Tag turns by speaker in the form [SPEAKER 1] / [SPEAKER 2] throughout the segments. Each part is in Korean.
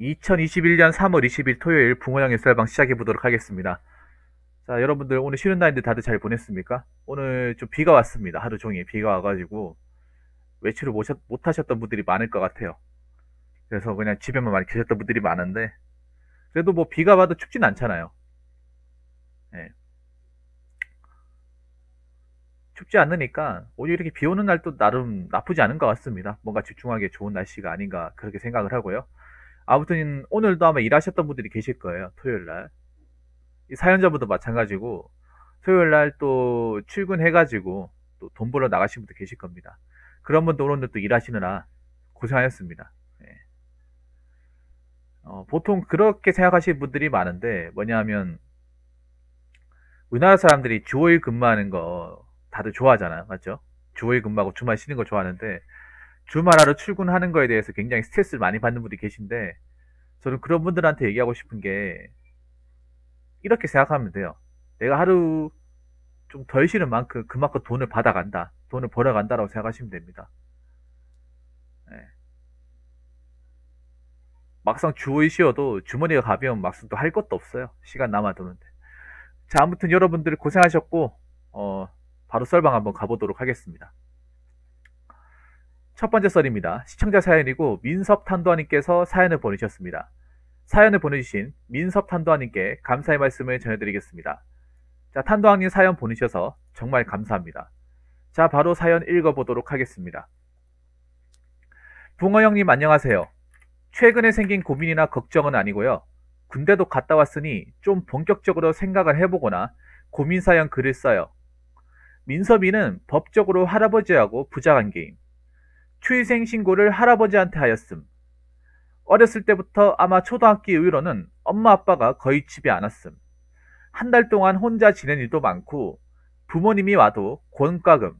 [SPEAKER 1] 2021년 3월 20일 토요일 붕어영의 썰방 시작해 보도록 하겠습니다. 자, 여러분들 오늘 쉬는 날인데 다들 잘 보냈습니까? 오늘 좀 비가 왔습니다. 하루 종일 비가 와가지고 외출을 못 하셨던 분들이 많을 것 같아요. 그래서 그냥 집에만 많이 계셨던 분들이 많은데 그래도 뭐 비가 와도 춥진 않잖아요. 예. 춥지 않으니까 오히려 이렇게 비 오는 날도 나름 나쁘지 않은 것 같습니다. 뭔가 집중하기에 좋은 날씨가 아닌가 그렇게 생각을 하고요. 아무튼 오늘도 아마 일하셨던 분들이 계실 거예요. 토요일 날. 이 사연자분도 마찬가지고 토요일 날 또 출근해가지고 또 돈 벌러 나가신 분도 계실 겁니다. 그런 분도 오늘 또 일하시느라 고생하셨습니다. 예. 보통 그렇게 생각하시는 분들이 많은데 뭐냐면 우리나라 사람들이 주 5일 근무하는 거 다들 좋아하잖아요. 맞죠? 주 5일 근무하고 주말 쉬는 거 좋아하는데 주말 하루 출근하는 거에 대해서 굉장히 스트레스를 많이 받는 분들이 계신데 저는 그런 분들한테 얘기하고 싶은 게 이렇게 생각하면 돼요. 내가 하루 좀 덜 쉬는 만큼 그만큼 돈을 받아간다. 돈을 벌어간다라고 생각하시면 됩니다. 예. 막상 주 5일 쉬어도 주머니가 가벼우면 막상 또 할 것도 없어요. 시간 남아도는데. 자, 아무튼 여러분들 고생하셨고 바로 썰방 한번 가보도록 하겠습니다. 첫 번째 썰입니다. 시청자 사연이고 민섭탄도아님께서 사연을 보내주셨습니다. 사연을 보내주신 민섭탄도아님께 감사의 말씀을 전해드리겠습니다. 자, 탄도아님 사연 보내셔서 정말 감사합니다. 자, 바로 사연 읽어보도록 하겠습니다. 붕어 형님 안녕하세요. 최근에 생긴 고민이나 걱정은 아니고요. 군대도 갔다 왔으니 좀 본격적으로 생각을 해보거나 고민 사연 글을 써요. 민섭이는 법적으로 할아버지하고 부자관계임. 추위생 신고를 할아버지한테 하였음. 어렸을 때부터 아마 초등학교 이후로는 엄마 아빠가 거의 집에 안 왔음. 한 달 동안 혼자 지낸 일도 많고 부모님이 와도 권가금,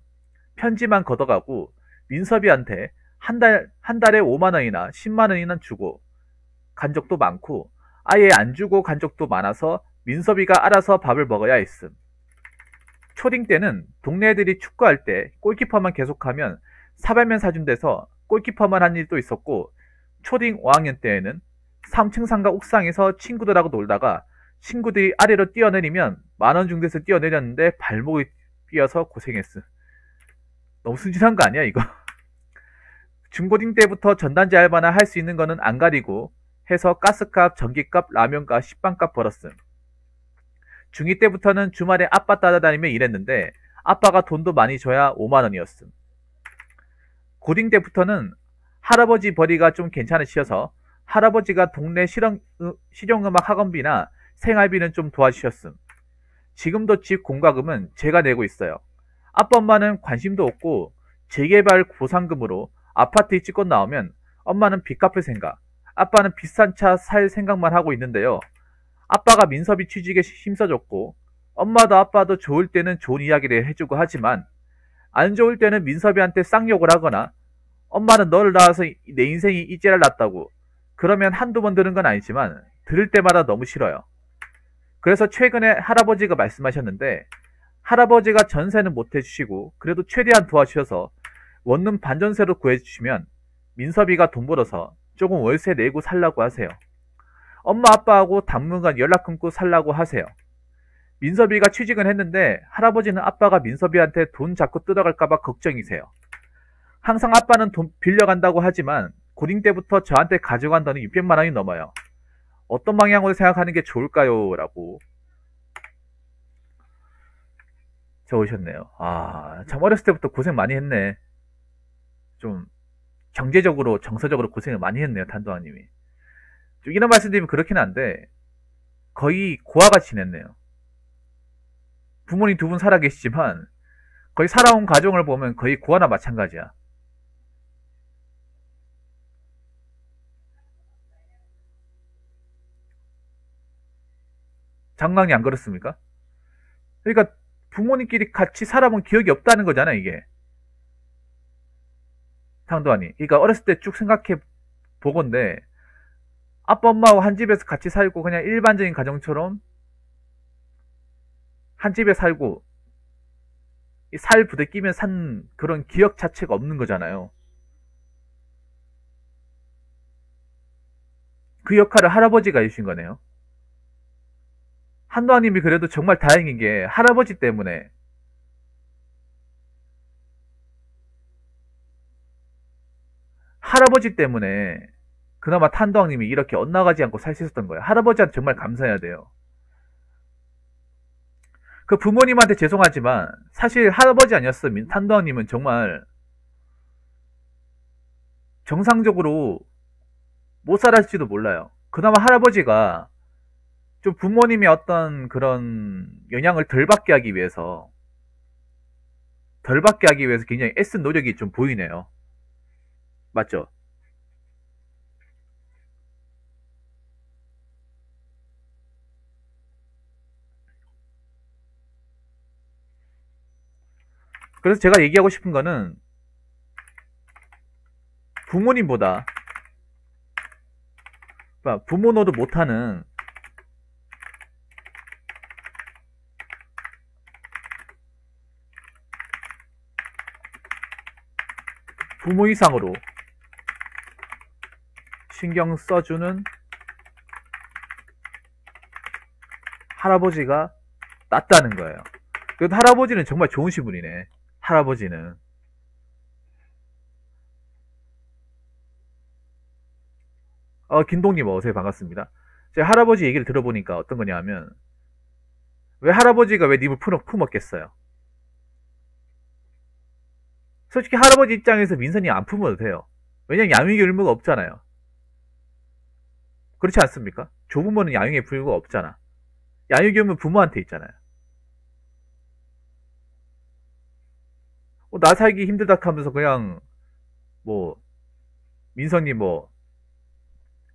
[SPEAKER 1] 편지만 걷어가고 민섭이한테 한 달에 5만 원이나 10만 원이나 주고 간 적도 많고 아예 안 주고 간 적도 많아서 민섭이가 알아서 밥을 먹어야 했음. 초딩 때는 동네 애들이 축구할 때 골키퍼만 계속하면 사발면 사준 데서 골키퍼만 한 일도 있었고 초딩 5학년 때에는 3층 상가 옥상에서 친구들하고 놀다가 친구들이 아래로 뛰어내리면 만원 준 데서 뛰어내렸는데 발목이 삐어서 고생했음. 너무 순진한 거 아니야 이거? 중고딩 때부터 전단지 알바나 할 수 있는 거는 안 가리고 해서 가스값, 전기값, 라면값, 식빵값 벌었음. 중2 때부터는 주말에 아빠 따라다니며 일했는데 아빠가 돈도 많이 줘야 5만 원이었음. 고딩 때부터는 할아버지 벌이가 좀 괜찮으셔서 할아버지가 동네 실용음악 학원비나 생활비는 좀 도와주셨음. 지금도 집 공과금은 제가 내고 있어요. 아빠 엄마는 관심도 없고 재개발 보상금으로 아파트 입주권 나오면 엄마는 빚 갚을 생각, 아빠는 비싼 차 살 생각만 하고 있는데요. 아빠가 민섭이 취직에 힘써줬고 엄마도 아빠도 좋을 때는 좋은 이야기를 해주고 하지만 안 좋을 때는 민섭이한테 쌍욕을 하거나 엄마는 너를 낳아서 내 인생이 이제를 났다고 그러면 한두 번 들은 건 아니지만 들을 때마다 너무 싫어요. 그래서 최근에 할아버지가 말씀하셨는데 할아버지가 전세는 못 해주시고 그래도 최대한 도와주셔서 원룸 반전세로 구해주시면 민섭이가 돈 벌어서 조금 월세 내고 살라고 하세요. 엄마 아빠하고 당분간 연락 끊고 살라고 하세요. 민섭이가 취직은 했는데 할아버지는 아빠가 민섭이한테 돈 자꾸 뜯어갈까봐 걱정이세요. 항상 아빠는 돈 빌려간다고 하지만 고딩 때부터 저한테 가져간 돈이 600만 원이 넘어요. 어떤 방향으로 생각하는 게 좋을까요? 라고 적으셨네요. 참 어렸을 때부터 고생 많이 했네. 좀 경제적으로 정서적으로 고생을 많이 했네요. 탄도아님이. 좀 이런 말씀드리면 그렇긴 한데 거의 고아가 지냈네요. 부모님 두 분 살아계시지만 거의 살아온 가정을 보면 거의 고아나 마찬가지야. 장강이 안 그렇습니까? 그러니까 부모님끼리 같이 살아본 기억이 없다는 거잖아 이게. 상도아니. 그러니까 어렸을 때 쭉 생각해 보건데 아빠 엄마하고 한 집에서 같이 살고 그냥 일반적인 가정처럼 한 집에 살고 살 부대끼며 산 그런 기억 자체가 없는 거잖아요. 그 역할을 할아버지가 해주신 거네요. 한도환님이 그래도 정말 다행인 게 할아버지 때문에 그나마 탄도왕님이 이렇게 엇나가지 않고 살 수 있었던 거예요. 할아버지한테 정말 감사해야 돼요. 그 부모님한테 죄송하지만 사실 할아버지 아니었으면 탄도왕님은 정말 정상적으로 못 살았을지도 몰라요. 그나마 할아버지가 좀 부모님의 어떤 그런 영향을 덜 받게 하기 위해서 굉장히 애쓴 노력이 좀 보이네요. 맞죠? 그래서 제가 얘기하고 싶은 거는 부모님보다 부모 노릇 못하는 부모 이상으로 신경 써주는 할아버지가 낫다는 거예요. 그래도 할아버지는 정말 좋으신 분이네. 할아버지는. 김동님 어서요. 반갑습니다. 제가 할아버지 얘기를 들어보니까 어떤 거냐 하면, 왜 할아버지가 왜 님을 품었겠어요? 솔직히 할아버지 입장에서 민선이 안 품어도 돼요. 왜냐면 양육의 의무가 없잖아요. 그렇지 않습니까? 조부모는 양육의 의무가 없잖아. 양육의 의무는 부모한테 있잖아요. 나 살기 힘들다 하면서 그냥 뭐 민선이 뭐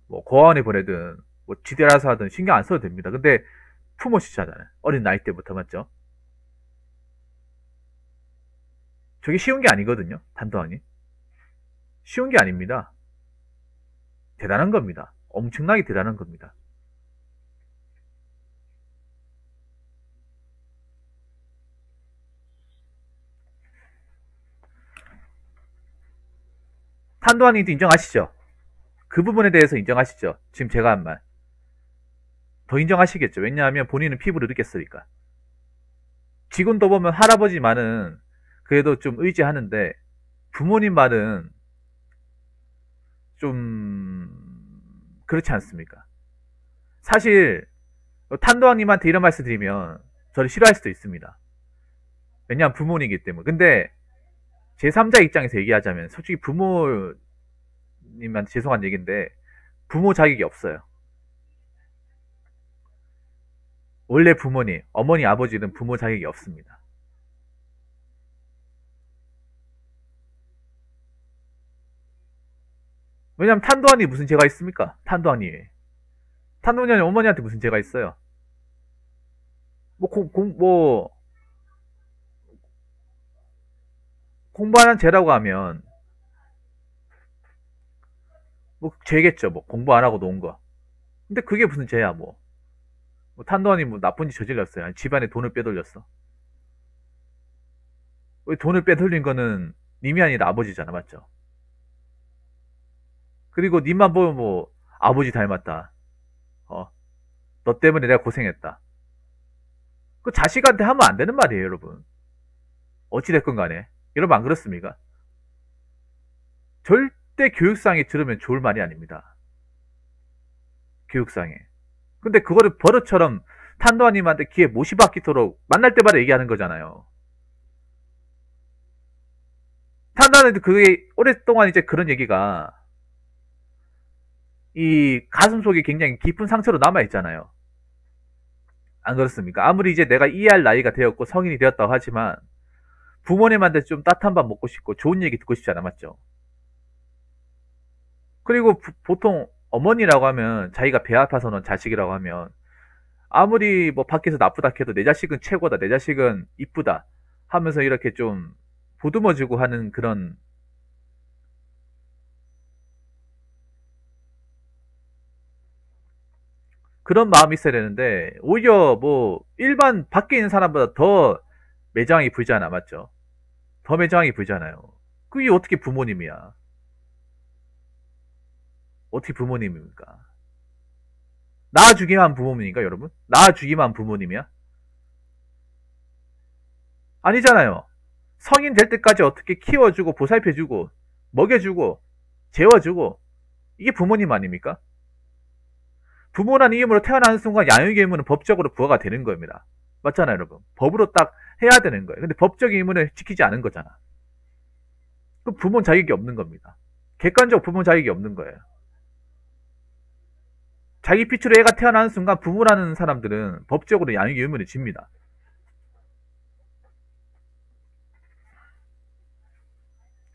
[SPEAKER 1] 고아원에 보내든 뭐 지대라서 하든 신경 안 써도 됩니다. 근데 품으시잖아요. 어린 나이 때부터. 맞죠? 저게 쉬운 게 아니거든요. 단도하니. 쉬운 게 아닙니다. 대단한 겁니다. 엄청나게 대단한 겁니다. 탄도하니도 인정하시죠? 그 부분에 대해서 인정하시죠? 지금 제가 한 말. 더 인정하시겠죠? 왜냐하면 본인은 피부를 느꼈으니까. 지금도 보면 할아버지 말은 그래도 좀 의지하는데 부모님 말은 좀 그렇지 않습니까? 사실 탄도왕님한테 이런 말씀 드리면 저를 싫어할 수도 있습니다. 왜냐하면 부모님이기 때문에. 근데 제3자 입장에서 얘기하자면 솔직히 부모님한테 죄송한 얘기인데 부모 자격이 없어요. 원래 부모님, 어머니, 아버지는 부모 자격이 없습니다. 왜냐면 탄도환이 무슨 죄가 있습니까? 탄도환이 어머니한테 무슨 죄가 있어요? 뭐, 공부하는 죄라고 하면, 뭐, 죄겠죠. 뭐, 공부 안 하고 논 거. 근데 그게 무슨 죄야, 뭐. 탄도환이 뭐 나쁜 짓 저질렀어요. 아니, 집안에 돈을 빼돌렸어. 왜 돈을 빼돌린 거는 님이 아니라 아버지잖아. 맞죠? 그리고 님만 보면 뭐, 아버지 닮았다. 어, 너 때문에 내가 고생했다. 그 자식한테 하면 안 되는 말이에요, 여러분. 어찌됐건 간에. 여러분 안 그렇습니까? 절대 교육상에 들으면 좋을 말이 아닙니다. 교육상에. 근데 그거를 버릇처럼 탄도아님한테 귀에 못이 박히도록 만날 때마다 얘기하는 거잖아요. 탄도아님도 그게 오랫동안 이제 그런 얘기가 이 가슴 속에 굉장히 깊은 상처로 남아있잖아요. 안 그렇습니까? 아무리 이제 내가 이해할 나이가 되었고 성인이 되었다고 하지만 부모님한테 좀 따뜻한 밥 먹고 싶고 좋은 얘기 듣고 싶지 않아. 맞죠? 그리고 보통 어머니라고 하면 자기가 배 아파서 낳은 자식이라고 하면 아무리 뭐 밖에서 나쁘다 해도 내 자식은 최고다, 내 자식은 이쁘다 하면서 이렇게 좀 보듬어주고 하는 그런 마음이 있어야 되는데 오히려 뭐 일반 밖에 있는 사람보다 더 매장이 불잖아. 맞죠? 더 매장이 불잖아요. 그게 어떻게 부모님이야? 어떻게 부모님입니까? 낳아주기만 한 부모님인가, 여러분? 낳아주기만 한 부모님이야? 아니잖아요. 성인 될 때까지 어떻게 키워주고, 보살펴주고, 먹여주고, 재워주고, 이게 부모님 아닙니까? 부모란 이름으로 태어나는 순간 양육의 의무는 법적으로 부과가 되는 겁니다. 맞잖아요, 여러분. 법으로 딱 해야 되는 거예요. 근데 법적인 의무를 지키지 않은 거잖아. 그럼 부모는 자격이 없는 겁니다. 객관적 부모 자격이 없는 거예요. 자기 피추로 애가 태어나는 순간 부모라는 사람들은 법적으로 양육의 의무를 집니다.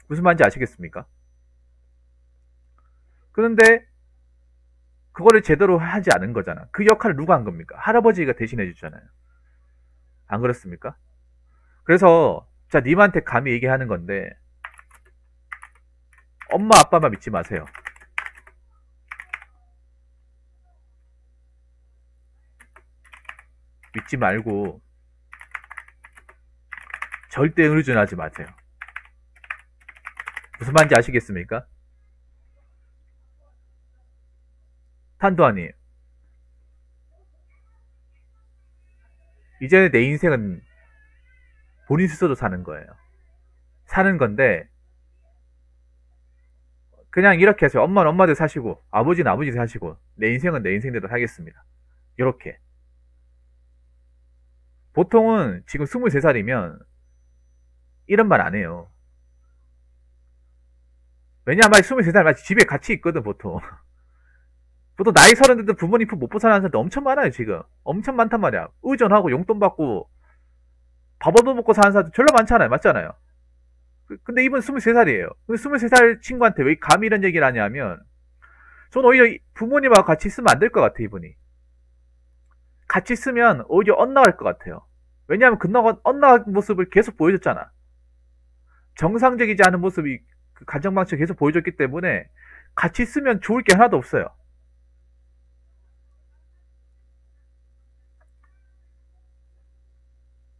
[SPEAKER 1] 무슨 말인지 아시겠습니까? 그런데 그거를 제대로 하지 않은 거잖아. 그 역할을 누가 한 겁니까? 할아버지가 대신해 주잖아요. 안 그렇습니까? 그래서 자, 님한테 감히 얘기하는 건데 엄마 아빠만 믿지 마세요. 믿지 말고 절대 의존하지 마세요. 무슨 말인지 아시겠습니까? 탄도아님, 이제 내 인생은 본인 스스로 사는 거예요. 사는 건데 그냥 이렇게 하세요. 엄마는 엄마대로 사시고 아버지는 아버지대로 사시고 내 인생은 내 인생대로 살겠습니다. 이렇게. 보통은 지금 23살이면 이런 말 안 해요. 왜냐하면 23살 마치 집에 같이 있거든, 보통. 보통 나이 30대도 부모님 품 못 벗어나는 사람들 엄청 많아요, 지금. 엄청 많단 말이야. 의존하고 용돈 받고 밥 얻어먹고 사는 사람들 별로 많잖아요. 맞잖아요. 근데 이분 23살이에요. 23살 친구한테 왜 감히 이런 얘기를 하냐면, 전 오히려 부모님하고 같이 있으면 안 될 것 같아, 이분이. 같이 있으면 오히려 엇나갈 것 같아요. 왜냐하면 그 엇나간 모습을 계속 보여줬잖아. 정상적이지 않은 모습이 그 가정방식을 계속 보여줬기 때문에 같이 있으면 좋을 게 하나도 없어요.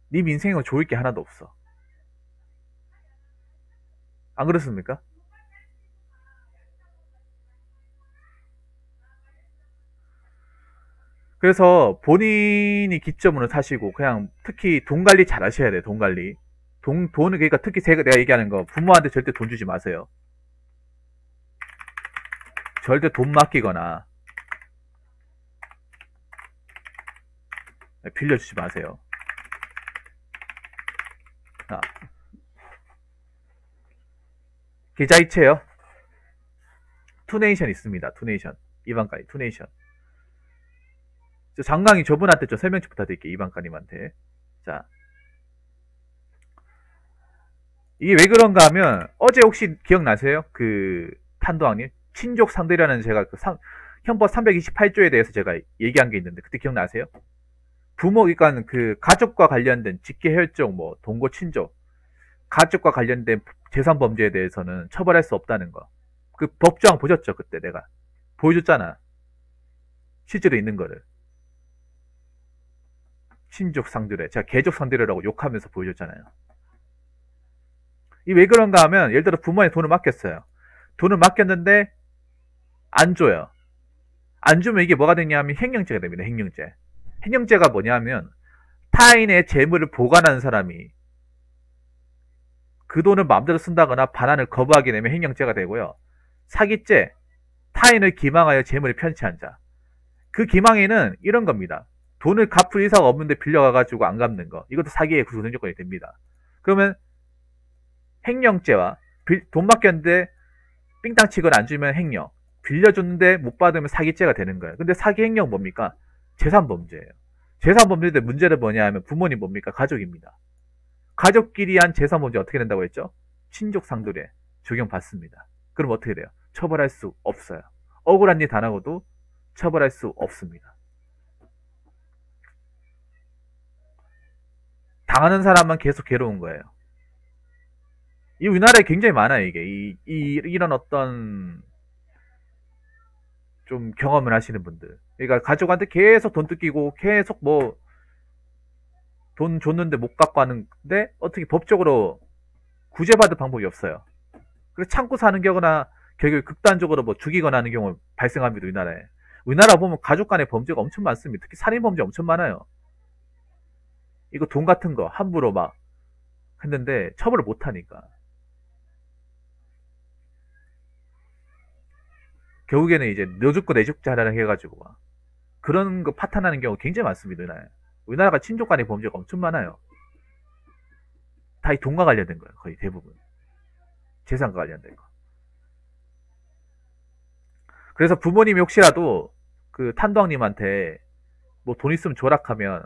[SPEAKER 1] 네 인생은 좋을 게 하나도 없어. 안 그렇습니까? 그래서 본인이 기점으로 사시고 그냥 특히 돈 관리 잘 하셔야 돼요. 돈 관리. 돈은 그러니까 특히 내가 얘기하는 거 부모한테 절대 돈 주지 마세요. 절대 돈 맡기거나 빌려주지 마세요. 아, 계좌이체요. 투네이션 있습니다. 투네이션. 이방까지 투네이션. 장강이 저분한테 좀 설명 좀 부탁드릴게요. 이방가님한테. 자, 이게 왜 그런가 하면 어제 혹시 기억나세요? 그 탄도왕님 친족 상대라는 제가 그 형법 328조에 대해서 제가 얘기한 게 있는데 그때 기억나세요? 부모 그러니까 그 가족과 관련된 직계혈족 뭐 동거 친족 가족과 관련된 재산 범죄에 대해서는 처벌할 수 없다는 거. 그 법조항 보셨죠? 그때 내가 보여줬잖아. 실제로 있는 거를. 친족 상대래. 제가 계족 상대래라고 욕하면서 보여줬잖아요. 이 왜 그런가 하면 예를 들어 부모에 돈을 맡겼어요. 돈을 맡겼는데 안 줘요. 안 주면 이게 뭐가 되냐면 횡령죄가 됩니다. 횡령죄. 횡령죄가 뭐냐면 타인의 재물을 보관하는 사람이 그 돈을 마음대로 쓴다거나 반환을 거부하게 되면 횡령죄가 되고요. 사기죄, 타인을 기망하여 재물을 편취한 자. 그 기망에는 이런 겁니다. 돈을 갚을 의사가 없는데 빌려가가지고 안 갚는 거. 이것도 사기의 구성 조건이 됩니다. 그러면 횡령죄와 돈 맡겼는데 삥땅 치거나 안 주면 횡령, 빌려줬는데 못 받으면 사기죄가 되는 거예요. 근데 사기 횡령 뭡니까? 재산범죄예요. 재산범죄인데 문제는 뭐냐 하면 부모님 뭡니까? 가족입니다. 가족끼리 한 재산범죄 어떻게 된다고 했죠? 친족 상도례 적용받습니다. 그럼 어떻게 돼요? 처벌할 수 없어요. 억울한 일 당하고도 처벌할 수 없습니다. 당하는 사람만 계속 괴로운 거예요. 이 우리나라에 굉장히 많아요, 이게. 이런 어떤, 좀 경험을 하시는 분들. 그러니까 가족한테 계속 돈 뜯기고, 계속 뭐, 돈 줬는데 못 갚고 하는데, 어떻게 법적으로 구제받을 방법이 없어요. 그래서 참고 사는 경우나, 결국 극단적으로 뭐 죽이거나 하는 경우 발생합니다, 우리나라에. 우리나라 보면 가족 간의 범죄가 엄청 많습니다. 특히 살인 범죄 엄청 많아요. 이거 돈 같은 거 함부로 막 했는데 처벌을 못 하니까. 결국에는 이제 너 죽고 내 죽자 하라 해가지고 막 그런 거 파탄나는 경우 굉장히 많습니다. 우리나라가 친족 간의 범죄가 엄청 많아요. 다 이 돈과 관련된 거예요. 거의 대부분. 재산과 관련된 거. 그래서 부모님이 혹시라도 그 탄도왕님한테 뭐 돈 있으면 줘락하면,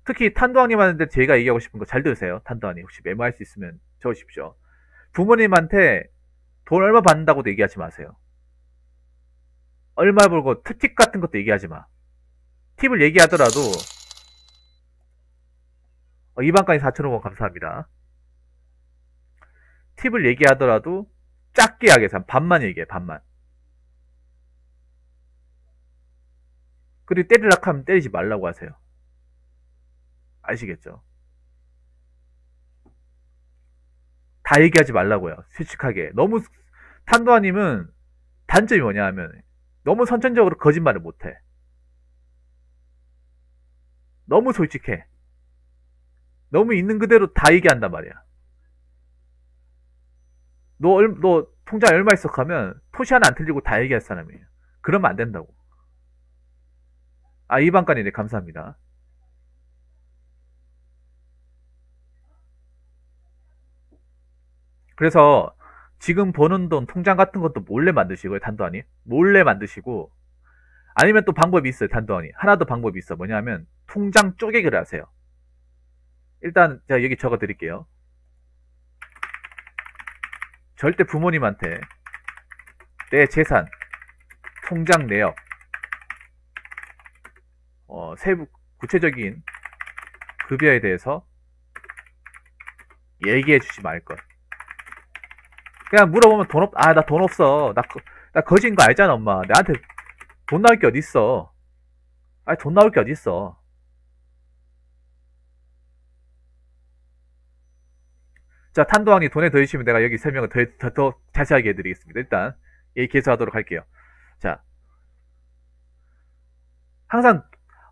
[SPEAKER 1] 특히 탄도왕님한테 제가 얘기하고 싶은 거 잘 들으세요. 탄도왕님 혹시 메모할 수 있으면 적으십시오. 부모님한테 돈 얼마 받는다고도 얘기하지 마세요. 얼마 벌고 팁 같은 것도 얘기하지 마. 팁을 얘기하더라도 이방까지 4,500원 감사합니다. 팁을 얘기하더라도 작게 하게 해서 반만 얘기해. 반만. 그리고 때리려고 하면 때리지 말라고 하세요. 아시겠죠? 다 얘기하지 말라고요. 솔직하게. 너무 탄도아님은 단점이 뭐냐 하면 너무 선천적으로 거짓말을 못해. 너무 솔직해. 너무 있는 그대로 다 얘기한단 말이야. 너 통장에 얼마 있어? 하면 토시 하나 안 틀리고 다 얘기할 사람이에요. 그러면 안 된다고. 이방간이네. 감사합니다. 그래서 지금 버는 돈 통장 같은 것도 몰래 만드시고요. 단도아니 몰래 만드시고, 아니면 또 방법이 있어요. 단도아니 하나 더 방법이 있어. 뭐냐면 통장 쪼개기를 하세요. 일단 제가 여기 적어 드릴게요. 절대 부모님한테 내 재산, 통장 내역, 세부 구체적인 급여에 대해서 얘기해 주지 말 것. 그냥 물어보면 나 돈 없어. 나 거지인 거 알잖아, 엄마. 나한테 돈 나올 게 어딨어. 돈 나올 게 어딨어. 자, 탄도왕이 돈에 더 주시면 내가 여기 설명을 더 자세하게 해드리겠습니다. 일단, 얘기 계속하도록 할게요. 자, 항상,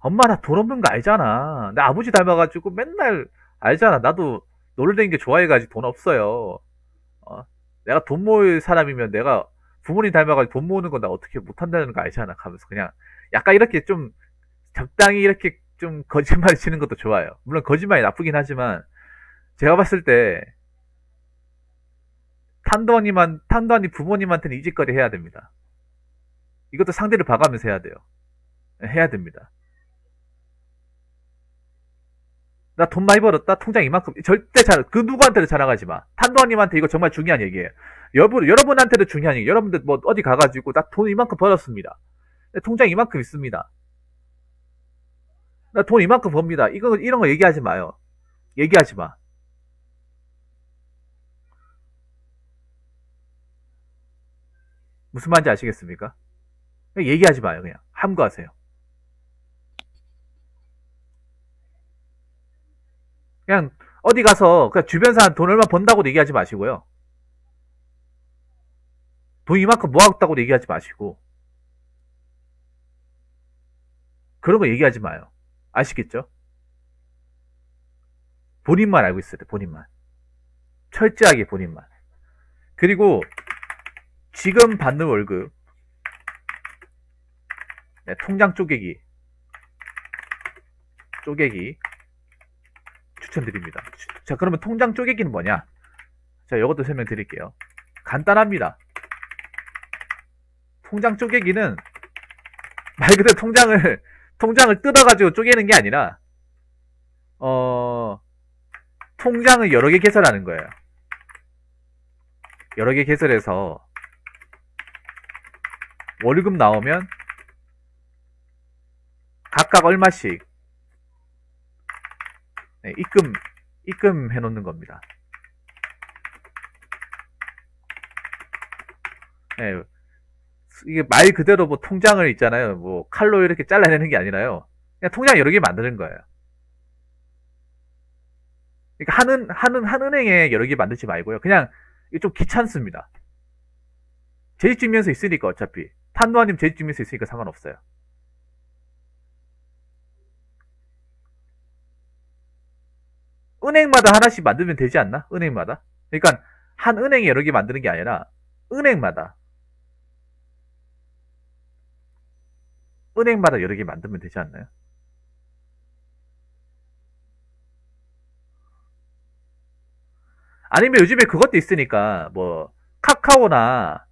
[SPEAKER 1] 엄마 나 돈 없는 거 알잖아. 내 아버지 닮아가지고 맨날 알잖아. 나도 놀러 다니는 게 좋아해가지고 돈 없어요. 내가 돈 모을 사람이면 내가 부모님 닮아가지고 돈 모으는 건 나 어떻게 못한다는 거 알잖아. 하면서 그냥 약간 이렇게 좀 적당히 이렇게 좀 거짓말 치는 것도 좋아요. 물론 거짓말이 나쁘긴 하지만 제가 봤을 때 탄도아님 부모님한테는 이 짓거리 해야 됩니다. 이것도 상대를 봐가면서 해야 돼요. 해야 됩니다. 나 돈 많이 벌었다? 통장 이만큼. 절대 그 누구한테도 자랑하지 마. 탄도아님한테 이거 정말 중요한 얘기예요. 여러분한테도 중요한 얘기. 여러분들 뭐 어디 가가지고 나 돈 이만큼 벌었습니다. 내 통장 이만큼 있습니다. 나 돈 이만큼 법니다. 이런 거 얘기하지 마요. 얘기하지 마. 무슨 말인지 아시겠습니까? 그냥 얘기하지 마요. 그냥 함구하세요. 그냥 어디 가서 그냥 주변 사람 돈 얼마 번다고 얘기하지 마시고요. 돈 이만큼 모았다고 얘기하지 마시고 그런 거 얘기하지 마요. 아시겠죠? 본인만 알고 있어야 돼. 본인만. 철저하게 본인만. 그리고 지금 받는 월급 통장 쪼개기 추천드립니다. 자, 그러면 통장 쪼개기는 뭐냐? 자, 이것도 설명드릴게요. 간단합니다. 통장 쪼개기는 말 그대로 통장을 뜯어가지고 쪼개는 게 아니라 통장을 여러 개 개설하는 거예요. 여러 개 개설해서 월급 나오면 각각 얼마씩 입금 해놓는 겁니다. 네, 이게 말 그대로 뭐 통장을 있잖아요. 뭐 칼로 이렇게 잘라내는 게 아니라요. 그냥 통장 여러 개 만드는 거예요. 그러니까 한 은행에 여러 개 만들지 말고요. 그냥 이게 좀 귀찮습니다. 재직증명서 있으니까 어차피 탄도아님 재직증명서 있으니까 상관없어요. 은행마다 하나씩 만들면 되지 않나? 은행마다. 그러니까 한 은행에 여러 개 만드는 게 아니라 은행마다 여러 개 만들면 되지 않나요? 아니면 요즘에 그것도 있으니까 뭐 카카오나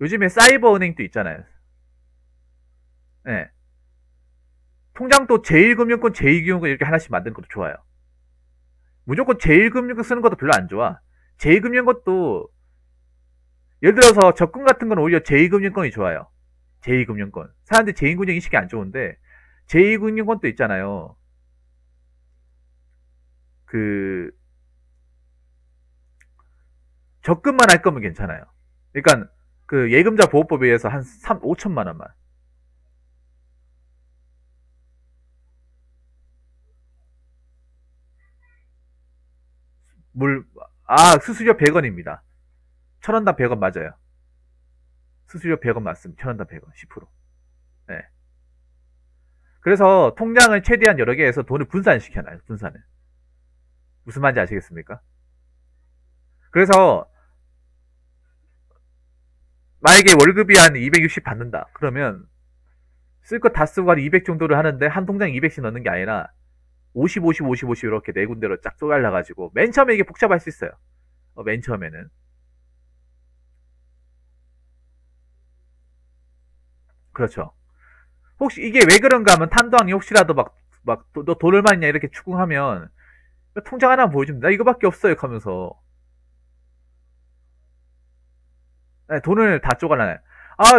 [SPEAKER 1] 요즘에 사이버 은행도 있잖아요. 네. 통장도 제1금융권, 제2금융권 이렇게 하나씩 만드는 것도 좋아요. 무조건 제1금융권 쓰는 것도 별로 안 좋아. 제2금융권도 예를 들어서 적금 같은 건 오히려 제2금융권이 좋아요. 제2금융권. 사람들이 제2금융 인식이 안 좋은데 제2금융권도 있잖아요. 그 적금만 할 거면 괜찮아요. 그러니까 그 예금자 보호법에 의해서 한 5천만 원만. 물, 수수료 100원입니다. 1000원당 100원 맞아요. 수수료 100원 맞습니다. 1000원당 100원, 10%. 네. 그래서 통장을 최대한 여러 개 해서 돈을 분산시켜놔요, 분산을. 무슨 말인지 아시겠습니까? 그래서, 만약에 월급이 한 260 받는다. 그러면, 쓸 거 다 쓰고 한 200 정도를 하는데, 한 통장에 200씩 넣는 게 아니라, 50, 50, 50, 50 이렇게 네 군데로 쫙 쪼갈라가지고, 맨 처음에 이게 복잡할 수 있어요. 맨 처음에는. 그렇죠. 혹시 이게 왜 그런가 하면 탄도항이 혹시라도 너 돈 얼마 있냐 이렇게 추궁하면 통장 하나 보여주면 나 이거밖에 없어요 하면서 네, 돈을 다 쪼가나요.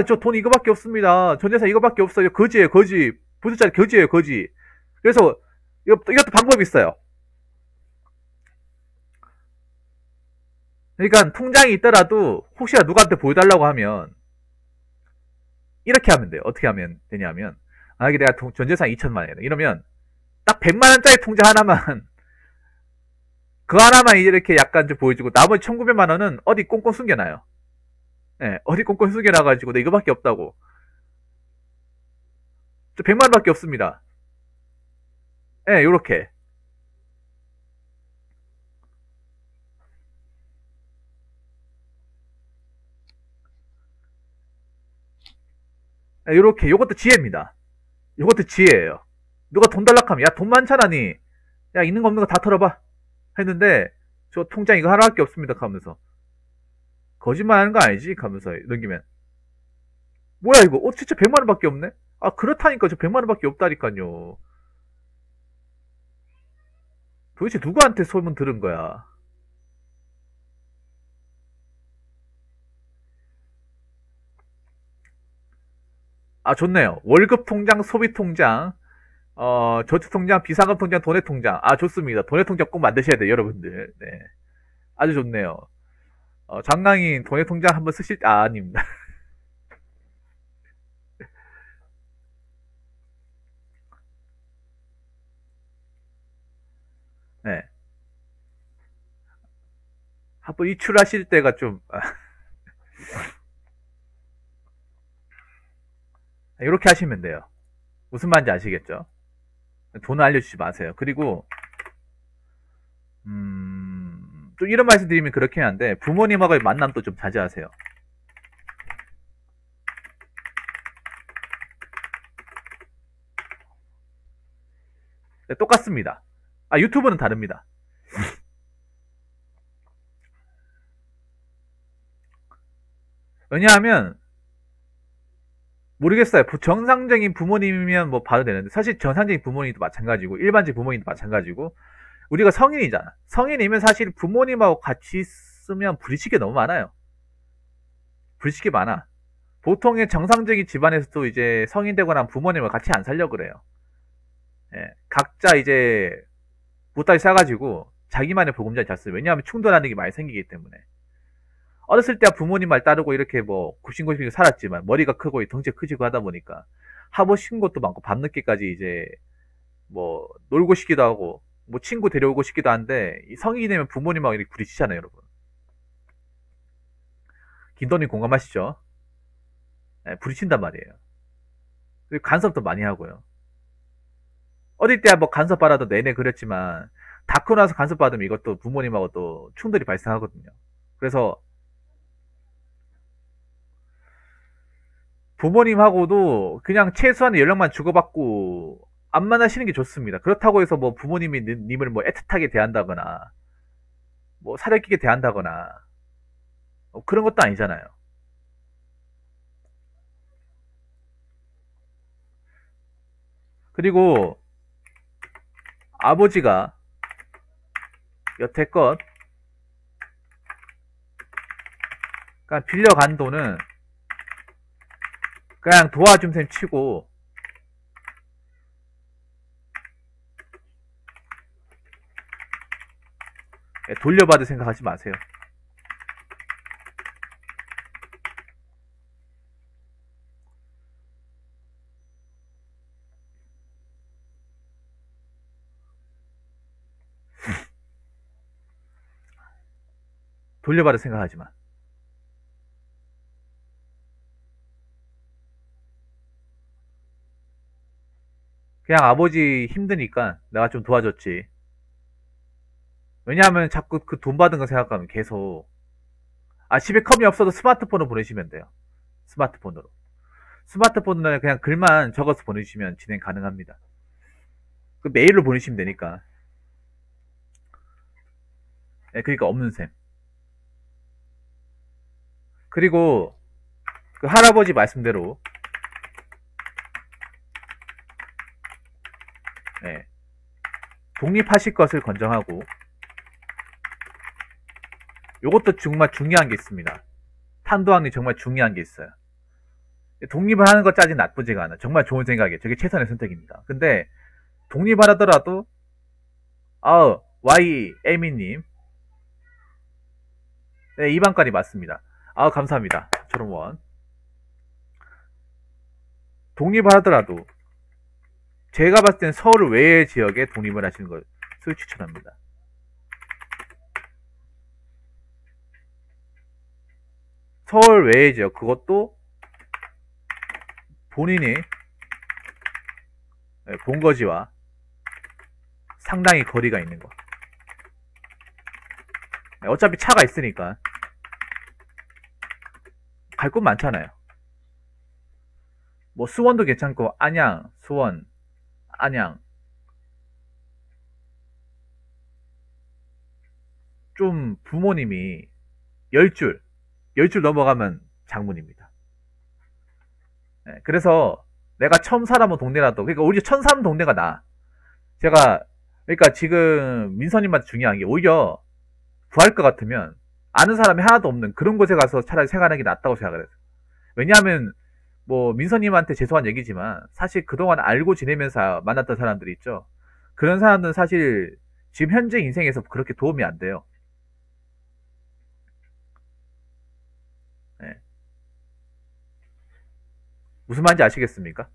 [SPEAKER 1] 저 돈 이거밖에 없습니다. 전 재산 이거밖에 없어요. 거지예요 거지. 부두짜리 거지예요 거지. 그래서 이것도 방법이 있어요. 그러니까 통장이 있더라도 혹시나 누구한테 보여달라고 하면 이렇게 하면 돼요. 어떻게 하면 되냐면 이게 내가 전 재산 2천만 원이다. 이러면 딱 100만 원짜리 통장 하나만 그 하나만 이렇게 약간 좀 보여주고 나머지 1900만 원은 어디 꽁꽁 숨겨놔요. 네, 어디 꽁꽁 숨겨놔가지고 내 이거밖에 없다고. 저 100만 원밖에 없습니다. 네, 요렇게. 네, 요렇게. 요것도 지혜입니다. 요것도 지혜예요. 누가 돈 달라고 하면 야 돈 많잖아니. 야 있는 거 없는 거 다 털어봐. 했는데 저 통장 이거 하나밖에 없습니다 하면서 거짓말 하는 거 아니지? 하면서 넘기면 뭐야 이거 진짜 100만 원밖에 없네? 그렇다니까 저 100만 원밖에 없다니까요. 도대체 누구한테 소문 들은 거야? 좋네요. 월급 통장, 소비 통장, 저축 통장, 비상금 통장, 돈의 통장. 좋습니다. 돈의 통장 꼭 만드셔야 돼요, 여러분들. 네. 아주 좋네요. 장강인 돈의 통장 한번 아닙니다. 네. 한번 이출하실 때가 좀, 이렇게 하시면 돼요. 무슨 말인지 아시겠죠? 돈을 알려주지 마세요. 그리고, 또 이런 말씀 드리면 그렇긴 한데, 부모님하고의 만남도 좀 자제하세요. 네, 똑같습니다. 유튜브는 다릅니다. 왜냐하면, 모르겠어요. 정상적인 부모님이면 뭐 봐도 되는데, 사실 정상적인 부모님도 마찬가지고, 일반적인 부모님도 마찬가지고, 우리가 성인이잖아. 성인이면 사실 부모님하고 같이 있으면 부딪히게 너무 많아요. 부딪히게 많아. 보통의 정상적인 집안에서도 이제 성인 되고 난 부모님을 같이 안 살려고 그래요. 예, 각자 이제 보따리 싸가지고 자기만의 보금자리 잘 써요. 왜냐하면 충돌하는 게 많이 생기기 때문에. 어렸을 때 부모님 말 따르고 이렇게 뭐 굽신굽신 살았지만 머리가 크고 덩치가 크지고 하다 보니까 하고 싶은 것도 많고 밤늦게까지 이제 뭐 놀고 싶기도 하고 뭐 친구 데려오고 싶기도 한데 성인이 되면 부모님하고 이렇게 부딪히잖아요, 여러분. 김도님 공감하시죠? 네, 부딪힌단 말이에요. 그리고 간섭도 많이 하고요. 어릴 때 뭐 간섭 받아도 내내 그랬지만 다 크고 나서 간섭받으면 이것도 부모님하고 또 충돌이 발생하거든요. 그래서 부모님하고도 그냥 최소한의 연락만 주고받고 안 만나시는 게 좋습니다. 그렇다고 해서 뭐 부모님이 님을 뭐 애틋하게 대한다거나 뭐 사려 끼게 대한다거나 그런 것도 아니잖아요. 그리고 아버지가 여태껏 그냥 빌려간 돈은 그냥 도와준 셈 치고 돌려받을 생각하지 마세요. 돌려받을 생각하지 마. 그냥 아버지 힘드니까 내가 좀 도와줬지. 왜냐하면 자꾸 그 돈 받은 거 생각하면 계속 집에 컴이 없어도 스마트폰으로 보내시면 돼요. 스마트폰으로. 스마트폰으로 그냥 글만 적어서 보내주시면 진행 가능합니다. 그 메일로 보내시면 되니까. 그러니까 없는 셈. 그리고 그 할아버지 말씀대로 독립하실 것을 권장하고 요것도 정말 중요한 게 있습니다. 탄도학리 정말 중요한 게 있어요. 독립을 하는 것까지 나쁘지가 않아. 정말 좋은 생각이에요. 저게 최선의 선택입니다. 근데 독립을 하더라도 YM이님 네, 2반까지 맞습니다. 감사합니다. 초롱원. 독립을 하더라도 제가 봤을 땐 서울 외의 지역에 독립을 하시는 것을 추천합니다. 서울 외의 지역, 그것도 본인이 본거지와 상당히 거리가 있는 거. 어차피 차가 있으니까 갈 곳 많잖아요. 뭐 수원도 괜찮고 안양, 수원, 안양 좀 부모님이 10줄 넘어가면 장문입니다. 그래서 내가 처음 살아본 동네라도 그러니까 오히려 처음 사는 동네가 나아. 그러니까 지금 민서님한테 중요한 게 오히려 구할 것 같으면 아는 사람이 하나도 없는 그런 곳에 가서 차라리 생활하는 게 낫다고 생각을 해요. 왜냐하면 뭐 민서님한테 죄송한 얘기지만 사실 그동안 알고 지내면서 만났던 사람들이 있죠. 그런 사람들은 사실 지금 현재 인생에서 그렇게 도움이 안 돼요. 네. 무슨 말인지 아시겠습니까?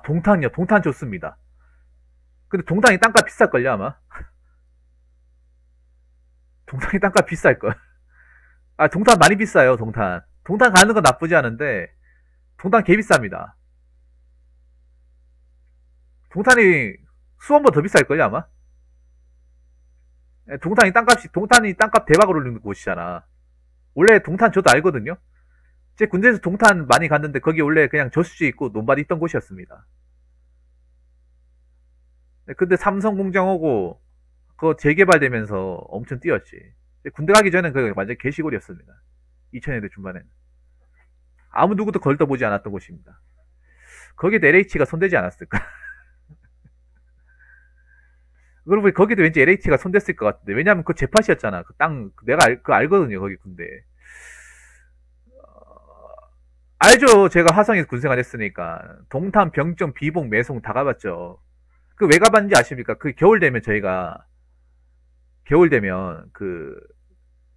[SPEAKER 1] 동탄이요. 동탄 좋습니다. 근데 동탄이 땅값 비쌀걸요 아마. 동탄이 땅값 비쌀걸. 동탄 많이 비싸요. 동탄 가는 건 나쁘지 않은데 동탄 개 비쌉니다. 동탄이 수원보다 더 비쌀걸요 아마. 동탄이 땅값 대박으로 오르는 곳이잖아. 원래 동탄 저도 알거든요. 제 군대에서 동탄 많이 갔는데 거기 원래 그냥 저수지 있고 논밭 있던 곳이었습니다. 근데 삼성공장 오고 그거 재개발되면서 엄청 뛰었지. 군대 가기 전엔 그 완전 개시골이었습니다. 2000년대 중반에는 아무 누구도 걸떠보지 않았던 곳입니다. 거기도 LH가 손대지 않았을까? 그러고 거기도 왠지 LH가 손댔을 것 같은데 왜냐면 그 재팟이었잖아. 그 땅 내가 알거든요. 거기 군대. 알죠. 제가 화성에서 군생활 했으니까 동탄, 병정, 비봉, 매송 다 가봤죠. 그 왜 가봤는지 아십니까? 그 겨울 되면 그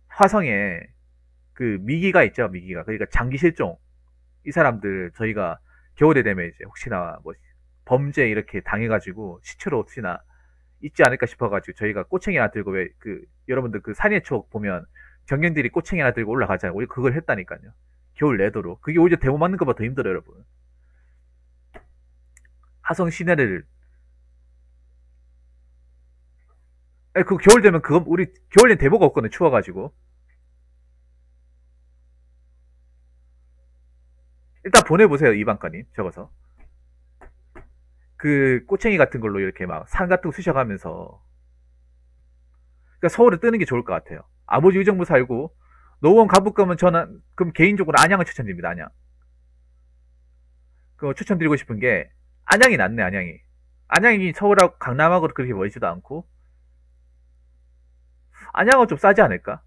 [SPEAKER 1] 화성에 그 미기가 있죠. 미기가 그러니까 장기 실종 이 사람들 저희가 겨울에 되면 이제 혹시나 뭐 범죄 이렇게 당해가지고 시체로 혹시나 있지 않을까 싶어가지고 저희가 꼬챙이 하나 들고 왜 그 여러분들 그 산의 추억 보면 경경들이 꼬챙이 하나 들고 올라가잖아요. 우리 그걸 했다니까요. 겨울 내도록 그게 오히려 대모 맞는 것보다 더 힘들어요, 여러분. 화성 시내를. 그 겨울 되면 그거 우리 겨울엔 대보가 없거든 추워가지고. 일단 보내보세요 이방가님 적어서. 그 꼬챙이 같은 걸로 이렇게 막 산 같은 거 쑤셔가면서. 그러니까 서울을 뜨는 게 좋을 것 같아요. 아버지 의정부 살고 노원 가볼 거면 저는 그럼 개인적으로 안양을 추천드립니다. 안양. 그거 추천드리고 싶은 게 안양이 낫네. 안양이. 안양이 서울하고 강남하고 그렇게 멀지도 않고 안양은 좀 싸지 않을까?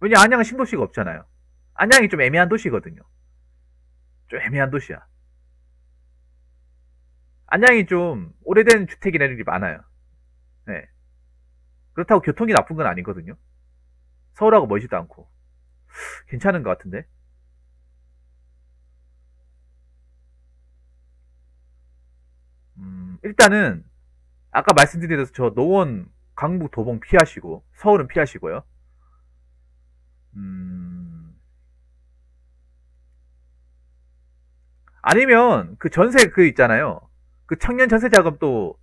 [SPEAKER 1] 왜냐 안양은 신도시가 없잖아요. 안양이 좀 애매한 도시거든요. 좀 애매한 도시야. 안양이 좀 오래된 주택이나 이런 게 많아요. 네. 그렇다고 교통이 나쁜 건 아니거든요. 서울하고 멀지도 않고. 괜찮은 것 같은데? 일단은, 아까 말씀드린 대로 저 노원, 강북, 도봉 피하시고, 서울은 피하시고요. 음, 아니면 그 전세 그 있잖아요. 그 청년 전세 자금 또,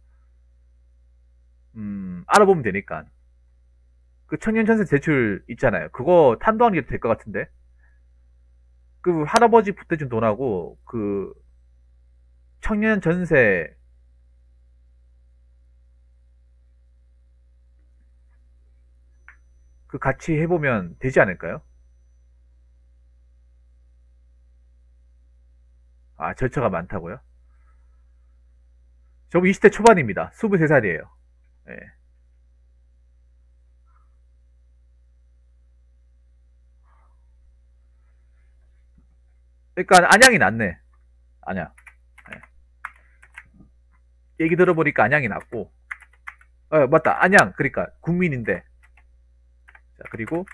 [SPEAKER 1] 알아보면 되니까. 그 청년 전세 대출 있잖아요. 그거 탄도하는 게 될 것 같은데? 그 할아버지 보태준 돈하고 그 청년 전세 그 같이 해보면 되지 않을까요? 아, 절차가 많다고요? 저 20대 초반입니다. 23살이에요. 예. 그러니까 안양이 낫네. 안양. 예. 얘기 들어보니까 안양이 낫고. 맞다. 안양. 그러니까 국민인데. 자, 그리고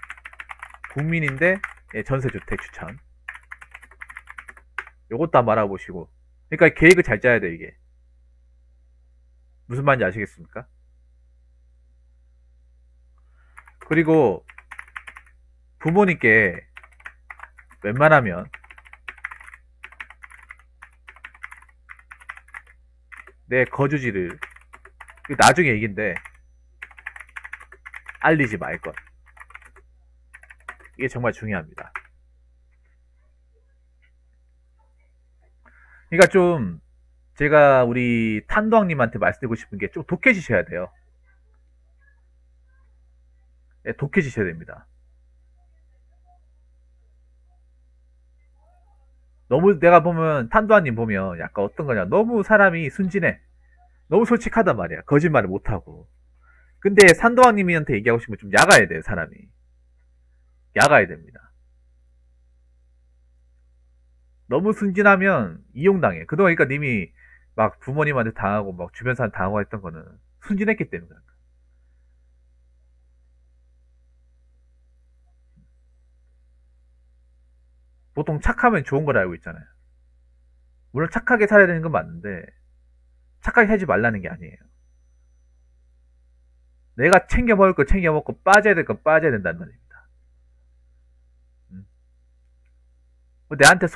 [SPEAKER 1] 국민인데 예, 전세주택 추천. 요것도 한번 알아보시고. 그러니까 계획을 잘 짜야 돼 이게. 무슨 말인지 아시겠습니까? 그리고 부모님께 웬만하면 내 거주지를 나중에 얘기인데 알리지 말 것. 이게 정말 중요합니다. 그러니까 좀 제가 우리 탄도왕님한테 말씀드리고 싶은 게 좀 독해지셔야 돼요. 네, 독해지셔야 됩니다. 너무 내가 보면 탄도왕님 보면 약간 어떤 거냐 너무 사람이 순진해. 너무 솔직하단 말이야. 거짓말을 못하고. 근데 산도왕님한테 얘기하고 싶으면 좀 야가야 돼요 사람이. 야가야 됩니다. 너무 순진하면 이용당해. 그동안 그러니까 님이 막 부모님한테 당하고 막 주변 사람 당하고 했던 거는 순진했기 때문에. 보통 착하면 좋은 걸 알고 있잖아요. 물론 착하게 살아야 되는 건 맞는데 착하게 살지 말라는 게 아니에요. 내가 챙겨 먹을 거 챙겨 먹고 빠져야 될 거 빠져야 된다는 말입니다. 음. 뭐 내한테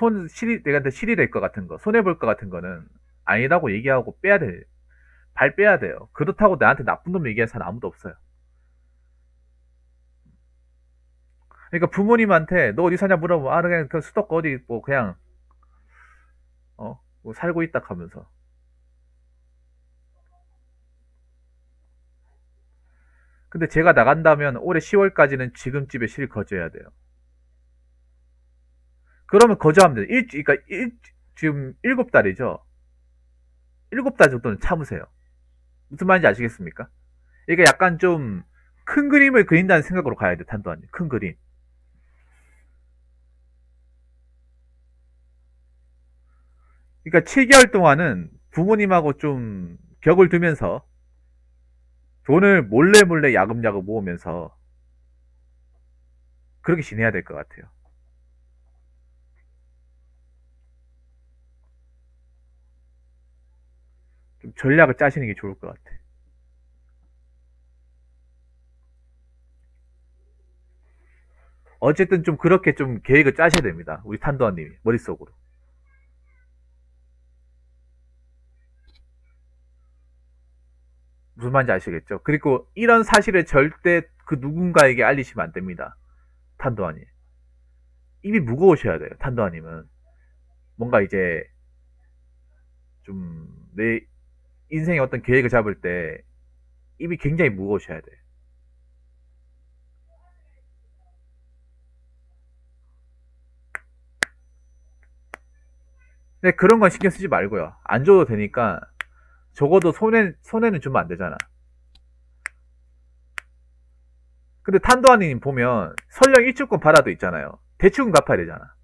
[SPEAKER 1] 내가 실이 될 것 같은 거, 손해 볼 것 같은 거는 아니라고 얘기하고 빼야 돼. 발 빼야 돼요. 그렇다고 나한테 나쁜 놈 얘기하는 사람 아무도 없어요. 그러니까 부모님한테 너 어디 사냐 물어보면 아 그냥 그 수도권 어디 뭐 그냥 뭐 살고 있다 하면서. 근데 제가 나간다면 올해 10월까지는 지금 집에 실거주해야 돼요. 그러면 거주하면 돼요. 그러니까 지금 7달이죠. 7달 정도는 참으세요. 무슨 말인지 아시겠습니까? 이게 약간 좀 큰 그림을 그린다는 생각으로 가야 돼, 탄도아님. 큰 그림. 그러니까 7개월 동안은 부모님하고 좀 격을 두면서 돈을 몰래 몰래 야금야금 모으면서 그렇게 지내야 될 것 같아요. 좀 전략을 짜시는 게 좋을 것 같아. 어쨌든 좀 그렇게 좀 계획을 짜셔야 됩니다. 우리 탄도아님이 머릿속으로. 무슨 말인지 아시겠죠? 그리고 이런 사실을 절대 그 누군가에게 알리시면 안 됩니다. 탄도아님. 입이 무거우셔야 돼요. 탄도아님은. 뭔가 이제 좀 내 인생의 어떤 계획을 잡을 때 입이 굉장히 무거우셔야 돼요. 근데 그런 건 신경 쓰지 말고요. 안 줘도 되니까 적어도 손해는 주면 안 되잖아. 근데 탄도아님 보면 설령 일주권 받아도 있잖아요. 대출금 갚아야 되잖아.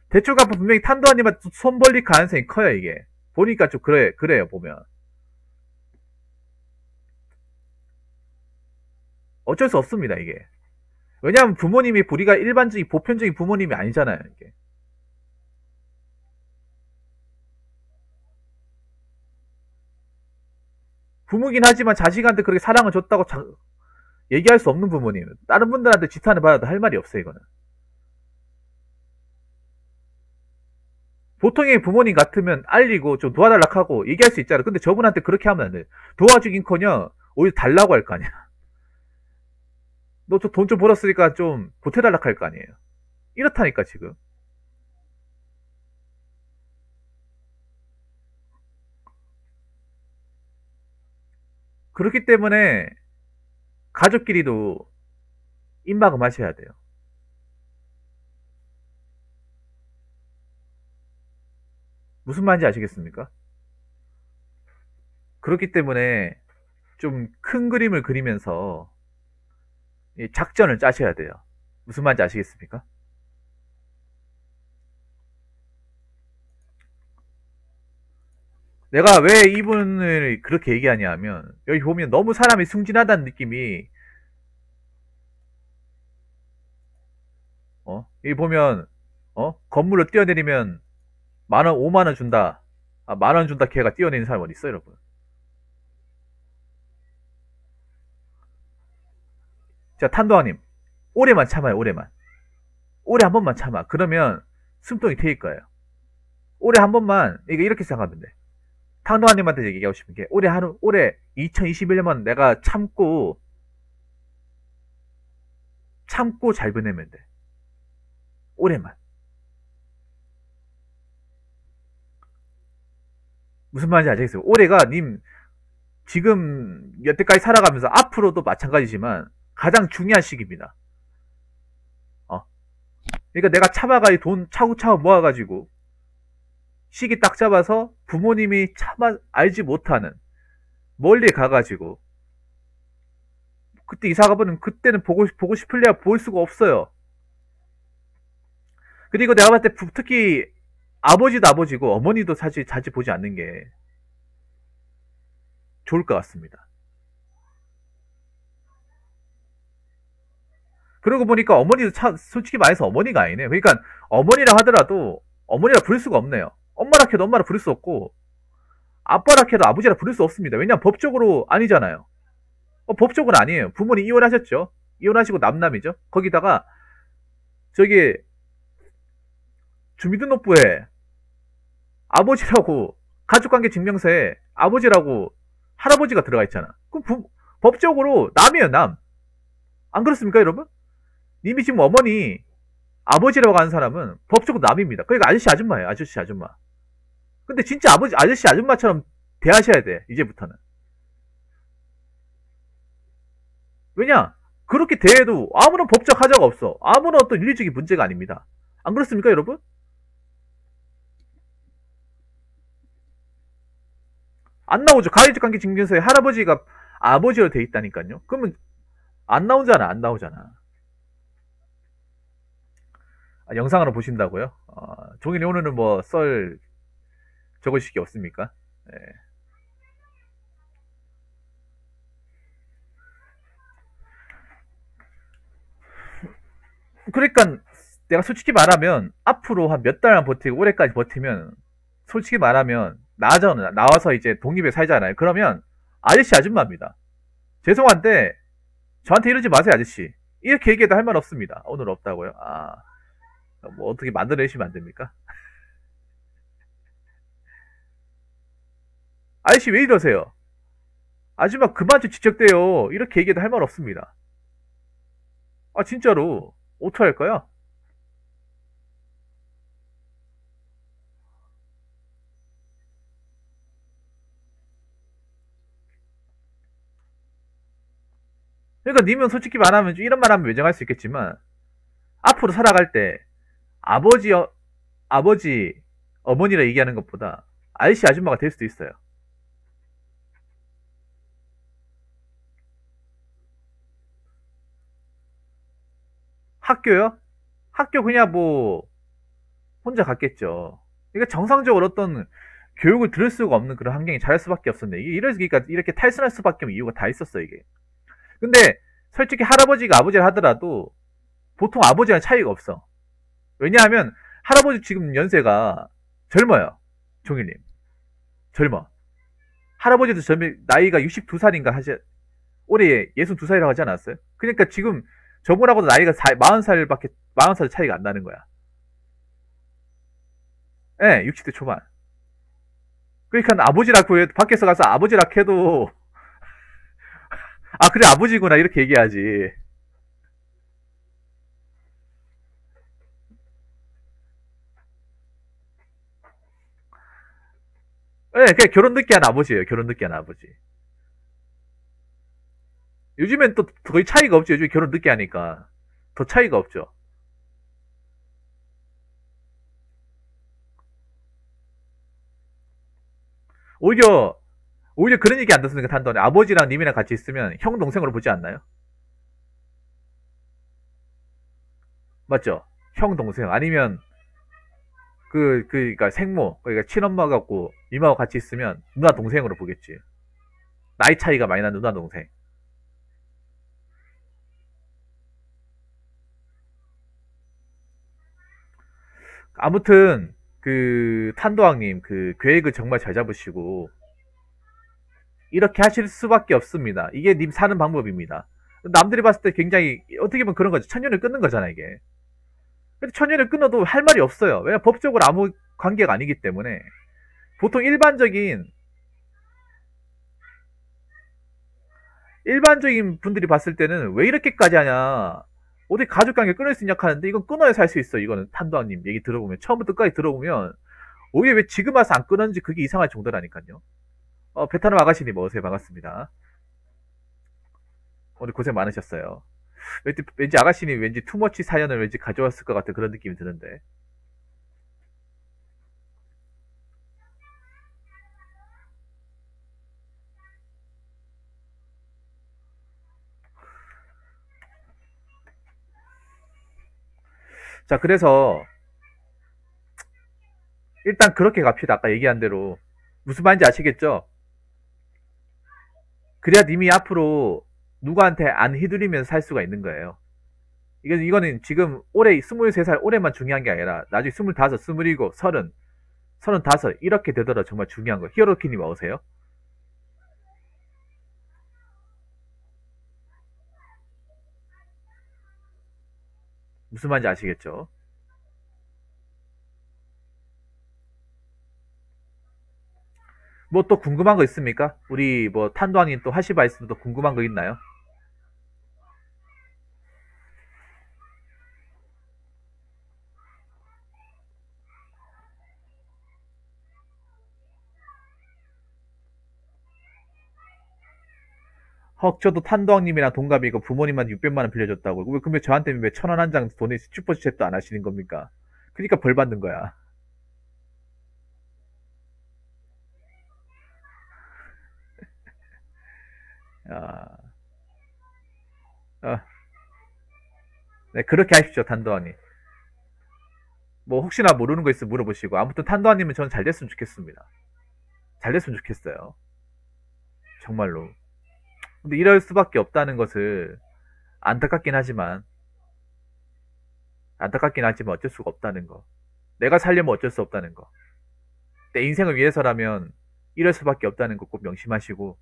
[SPEAKER 1] 대출 갚으면 분명히 탄도아님한테 손 벌릴 가능성이 커요, 이게. 보니까 좀 그래요, 보면. 어쩔 수 없습니다, 이게. 왜냐하면 부모님이 우리가 일반적인 보편적인 부모님이 아니잖아요, 이게. 부모긴 하지만 자식한테 그렇게 사랑을 줬다고 얘기할 수 없는 부모님. 다른 분들한테 지탄을 받아도 할 말이 없어요, 이거는. 보통의 부모님 같으면 알리고 좀 도와달라고 하고 얘기할 수 있잖아. 근데 저분한테 그렇게 하면 안 돼. 도와주긴커녕 오히려 달라고 할 거 아니야. 너 저 돈 좀 벌었으니까 좀 보태달라고 할 거 아니에요. 이렇다니까 지금. 그렇기 때문에 가족끼리도 입막음 하셔야 돼요. 무슨 말인지 아시겠습니까? 그렇기 때문에 좀 큰 그림을 그리면서 작전을 짜셔야 돼요. 무슨 말인지 아시겠습니까? 내가 왜 이분을 그렇게 얘기하냐 하면 여기 보면 너무 사람이 순진하다는 느낌이 여기 보면 건물을 뛰어내리면 만원 5만원 준다. 만원 준다 걔가 뛰어내리는 사람 어디 있어요, 여러분? 자, 탄도아님 올해만 참아요. 올해만. 올해 한 번만 참아. 그러면 숨통이 트일 거예요. 올해 한 번만 이렇게 생각하면 돼. 탄도아님한테 얘기하고 싶은 게 올해 2021년만 내가 참고 잘 보내면 돼. 올해만. 무슨 말인지 아시겠어요? 올해가 님 지금 여태까지 살아가면서 앞으로도 마찬가지지만 가장 중요한 시기입니다. 그러니까 내가 참아가지고 돈 차고차고 모아가지고 시기 딱 잡아서 부모님이 차마 알지 못하는 멀리 가가지고 그때 이사 가보는 그때는 보고 싶을래야 볼 수가 없어요. 그리고 내가 봤을 때 특히 아버지도 아버지고 어머니도 사실 자주 보지 않는 게 좋을 것 같습니다. 그러고 보니까 어머니도 솔직히 말해서 어머니가 아니네. 그러니까 어머니라 하더라도 어머니라 부를 수가 없네요. 엄마라 해도 엄마라 부를 수 없고 아빠라 해도 아버지라 부를 수 없습니다. 왜냐면 법적으로 아니잖아요. 법적으로 아니에요. 부모님 이혼하셨죠. 이혼하시고 남남이죠. 거기다가 저기 주민등록부에 아버지라고 가족관계 증명서에 아버지라고 할아버지가 들어가 있잖아. 그럼 법적으로 남이에요, 남. 안 그렇습니까, 여러분? 님이 지금 어머니 아버지라고 하는 사람은 법적으로 남입니다. 그러니까 아저씨 아줌마예요. 아저씨 아줌마. 근데 진짜 아저씨 아줌마처럼 대하셔야 돼. 이제부터는. 왜냐? 그렇게 대해도 아무런 법적 하자가 없어. 아무런 어떤 윤리적인 문제가 아닙니다. 안 그렇습니까, 여러분? 안 나오죠. 가해관계 증명서에 할아버지가 아버지로 돼 있다니까요. 그러면 안 나오잖아. 안 나오잖아. 영상으로 보신다고요? 종일이 오늘은 뭐 썰 적으실 게 없습니까? 네. 그러니까 내가 솔직히 말하면 앞으로 한 몇 달만 버티고 올해까지 버티면 솔직히 말하면 나와서 이제 독립에 살잖아요. 그러면 아저씨 아줌마입니다. 죄송한데 저한테 이러지 마세요, 아저씨. 이렇게 얘기해도 할 말 없습니다. 오늘 없다고요? 아, 뭐 어떻게 만들어내시면 안 됩니까? 아저씨 왜 이러세요? 아줌마 그만 좀 지적대요. 이렇게 얘기해도 할 말 없습니다. 아, 진짜로. 어떡할 거야? 그러니까 님은 솔직히 말하면 이런 말 하면 외정할 수 있겠지만 앞으로 살아갈 때 아버지, 아버지, 어머니라 얘기하는 것보다 아저씨 아줌마가 될 수도 있어요. 학교요? 학교 그냥 뭐 혼자 갔겠죠. 그러니까 정상적으로 어떤 교육을 들을 수가 없는 그런 환경이 자랄 수밖에 없었네. 그러니까 이렇게 탈선할 수밖에 없는 이유가 다 있었어, 이게. 근데 솔직히 할아버지가 아버지를 하더라도 보통 아버지랑 차이가 없어. 왜냐하면 할아버지 지금 연세가 젊어요. 종일님. 젊어. 할아버지도 나이가 62살인가 올해 62살이라고 하지 않았어요? 그러니까 지금 저분하고도 나이가 40살 차이가 안 나는 거야. 예, 네, 60대 초반. 그러니까 아버지라고 해도, 밖에서 가서 아버지라 해도, 아, 그래, 아버지구나, 이렇게 얘기하지. 예, 네, 그냥 결혼 늦게 한 아버지예요, 결혼 늦게 한 아버지. 요즘엔 또 거의 차이가 없죠, 요즘 결혼 늦게 하니까. 더 차이가 없죠. 오히려, 오히려 그런 얘기 안 듣습니까, 단돈에. 아버지랑 님이랑 같이 있으면 형, 동생으로 보지 않나요? 맞죠? 형, 동생. 아니면, 그니까 생모, 그러니까 친엄마 갖고 이모하고 같이 있으면 누나, 동생으로 보겠지. 나이 차이가 많이 나는 누나, 동생. 아무튼, 탄도왕님, 계획을 정말 잘 잡으시고, 이렇게 하실 수밖에 없습니다. 이게 님 사는 방법입니다. 남들이 봤을 때 굉장히, 어떻게 보면 그런 거죠. 천년을 끊는 거잖아, 이게. 근데 천년을 끊어도 할 말이 없어요. 왜냐, 법적으로 아무 관계가 아니기 때문에. 보통 일반적인 분들이 봤을 때는 왜 이렇게까지 하냐. 어떻게 가족관계 끊을 수 있냐 하는데 이건 끊어야 살 수 있어. 이거는 탄도왕님 얘기 들어보면 처음부터 끝까지 들어보면 오히려 왜 지금 와서 안 끊었는지 그게 이상할 정도라니까요. 베트남 아가씨님 어서오세요. 반갑습니다. 오늘 고생 많으셨어요. 왠지 아가씨님 왠지 투머치 사연을 왠지 가져왔을 것 같은 그런 느낌이 드는데. 자, 그래서 일단 그렇게 갑시다. 아까 얘기한 대로. 무슨 말인지 아시겠죠? 그래야 님이 앞으로 누구한테 안 휘둘리면서 살 수가 있는 거예요. 이거는 지금 올해 23살 올해만 중요한 게 아니라 나중에 25, 27, 30, 35 이렇게 되더라 정말 중요한 거. 히어로키님 어서세요. 무슨 말인지 아시겠죠? 뭐 또 궁금한 거 있습니까? 우리 뭐 탄도왕님 또 하실 말씀 또 궁금한 거 있나요? 헉, 저도 탄도왕님이랑 동갑이고 부모님한테 600만 원 빌려줬다고. 왜 그러면 저한테 왜 1,000원 한 장 돈에 슈퍼챗도 안 하시는 겁니까? 그러니까 벌 받는 거야. 아, 어, 네, 그렇게 하십시오, 탄도왕님. 뭐 혹시나 모르는 거 있으면 물어보시고 아무튼 탄도아님은 저는 잘 됐으면 좋겠습니다. 잘 됐으면 좋겠어요. 정말로. 근데 이럴 수밖에 없다는 것을 안타깝긴 하지만 어쩔 수가 없다는 거. 내가 살려면 어쩔 수 없다는 거. 내 인생을 위해서라면 이럴 수밖에 없다는 거 꼭 명심하시고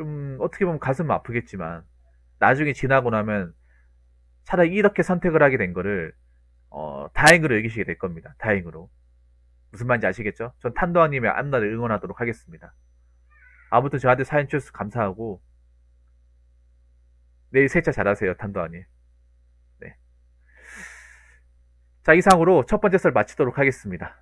[SPEAKER 1] 좀 어떻게 보면 가슴 아프겠지만 나중에 지나고 나면 차라리 이렇게 선택을 하게 된 거를 다행으로 여기시게 될 겁니다. 다행으로. 무슨 말인지 아시겠죠? 전 탄도아님의 앞날을 응원하도록 하겠습니다. 아무튼 저한테 사연 주셔서 감사하고 내일 세차 잘하세요, 탄도아님. 네. 자, 이상으로 첫 번째 썰 마치도록 하겠습니다.